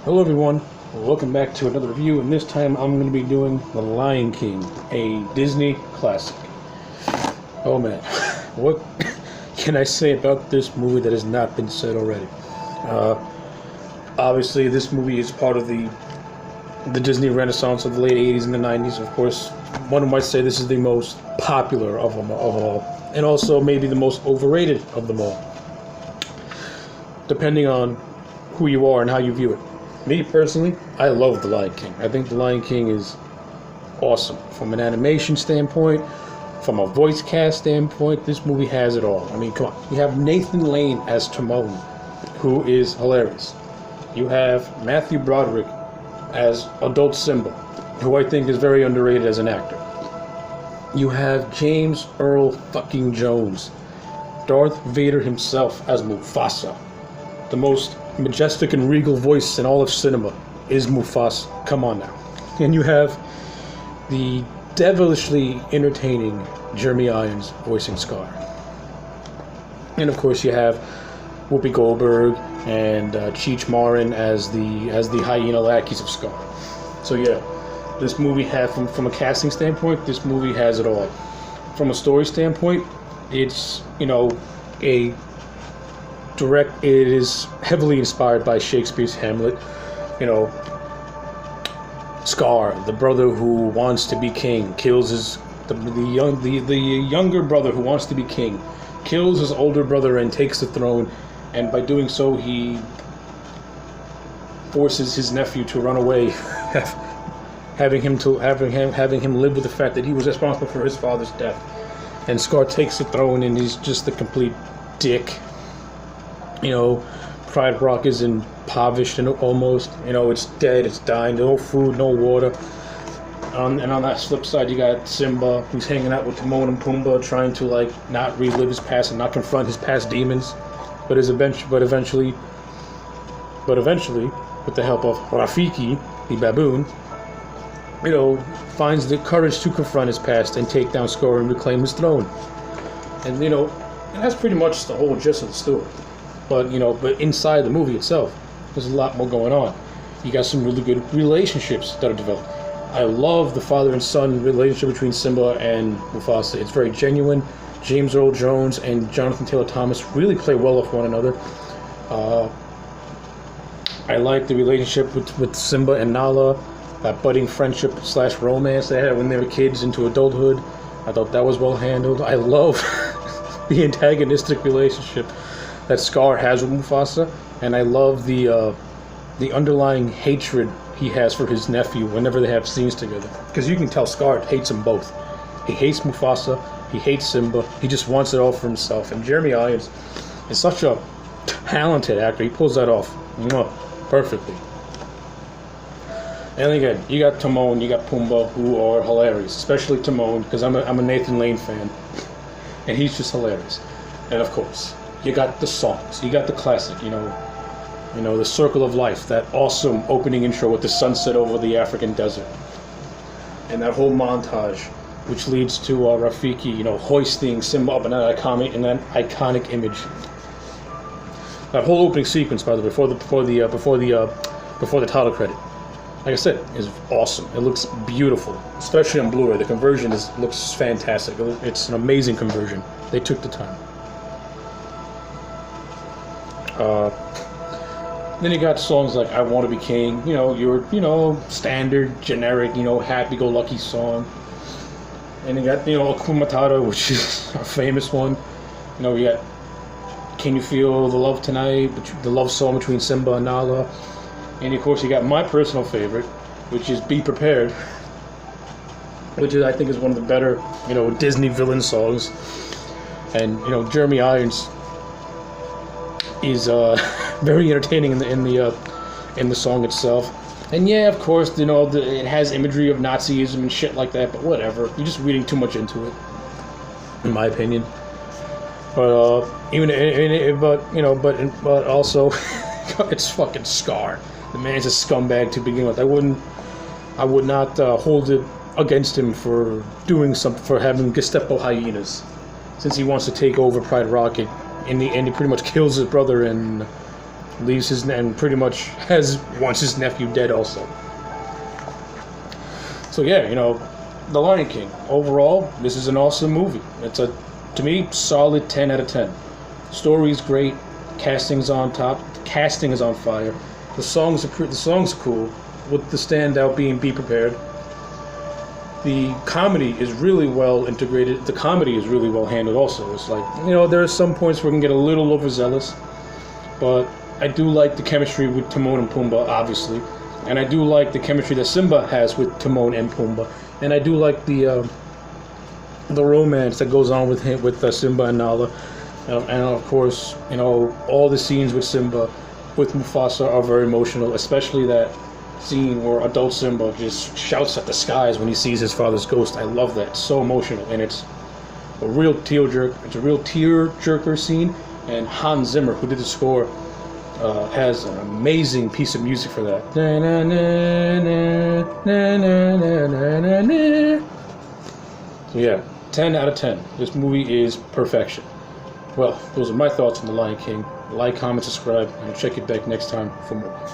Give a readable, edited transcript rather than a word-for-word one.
Hello everyone, welcome back to another review, and this time I'm going to be doing The Lion King, a Disney classic. Oh man, what can I say about this movie that has not been said already? Obviously this movie is part of the Disney Renaissance of the late 80s and the 90s. Of course, one might say this is the most popular of them all, and also maybe the most overrated of them all, depending on who you are and how you view it. Me personally, I love The Lion King. I think The Lion King is awesome from an animation standpoint, from a voice cast standpoint. This movie has it all. I mean, come on. You have Nathan Lane as Timon, who is hilarious. You have Matthew Broderick as adult Simba, who I think is very underrated as an actor. You have James Earl fucking Jones, Darth Vader himself, as Mufasa. The most majestic and regal voice in all of cinema is Mufasa. Come on now. And you have the devilishly entertaining Jeremy Irons voicing Scar. And of course you have Whoopi Goldberg and Cheech Marin as the hyena lackeys of Scar. So yeah, this movie from a casting standpoint, this movie has it all. From a story standpoint, it's it is heavily inspired by Shakespeare's Hamlet. Scar, the brother who wants to be king, kills the younger brother who wants to be king, kills his older brother and takes the throne, and by doing so he forces his nephew to run away, having him live with the fact that he was responsible for his father's death. And Scar takes the throne, and he's just the complete dick. Pride Rock is impoverished and almost, it's dead, it's dying, no food, no water. And on that flip side, you got Simba, who's hanging out with Timon and Pumbaa, trying to not relive his past and not confront his past demons, but eventually, with the help of Rafiki, the baboon, finds the courage to confront his past and take down Scar and reclaim his throne. And and that's pretty much the whole gist of the story. But inside the movie itself, there's a lot more going on. You got some really good relationships that are developed. I love the father and son relationship between Simba and Mufasa. It's very genuine. James Earl Jones and Jonathan Taylor Thomas really play well off one another. I like the relationship with Simba and Nala, that budding friendship / romance they had when they were kids into adulthood. I thought that was well handled. I love the antagonistic relationship that Scar has with Mufasa, and I love the underlying hatred he has for his nephew whenever they have scenes together. Because you can tell Scar hates them both. He hates Mufasa, he hates Simba, he just wants it all for himself. And Jeremy Irons is such a talented actor, he pulls that off perfectly. And again, you got Timon, you got Pumbaa, who are hilarious, especially Timon, because I'm a Nathan Lane fan, and he's just hilarious. And of course, you got the songs, you got the classic, the Circle of Life, that awesome opening intro with the sunset over the African desert, and that whole montage, which leads to Rafiki, hoisting Simba up in that iconic image. That whole opening sequence, by the way, before the title credit, like I said, is awesome. It looks beautiful, especially on Blu-ray. The conversion looks fantastic. It's an amazing conversion. They took the time. Then you got songs like I Want to Be King, your standard, generic, happy-go-lucky song. And you got, Hakuna Matata, which is a famous one. You got Can You Feel the Love Tonight, the love song between Simba and Nala. And of course you got my personal favorite, which is Be Prepared, which I think is one of the better, Disney villain songs. And, Jeremy Irons is very entertaining in the song itself. And yeah, of course, it has imagery of Nazism and shit like that, but whatever. You're just reading too much into it, in my opinion. But but also, it's fucking Scar. The man's a scumbag to begin with. I would not hold it against him for having Gestapo hyenas, since he wants to take over Pride Rock. In the end, he pretty much kills his brother and leaves his and pretty much wants his nephew dead also. So yeah, The Lion King. Overall, this is an awesome movie. It's to me, solid 10 out of 10. Story's great, casting's on top, the casting is on fire. The songs are cool, with the standout being Be Prepared. The comedy is really well integrated. The comedy is really well handled also. It's like, there are some points where we can get a little overzealous, but I do like the chemistry with Timon and Pumbaa, obviously. And I do like the chemistry that Simba has with Timon and Pumbaa. And I do like the romance that goes on with Simba and Nala. And of course, all the scenes with Simba, with Mufasa are very emotional, especially that scene where adult Simba just shouts at the skies when he sees his father's ghost. I love that. It's so emotional, and it's a real tear-jerker scene. And Hans Zimmer, who did the score, has an amazing piece of music for that. So yeah, 10 out of 10. This movie is perfection. Well, those are my thoughts on The Lion King. Like, comment, subscribe, and I'll check you back next time for more.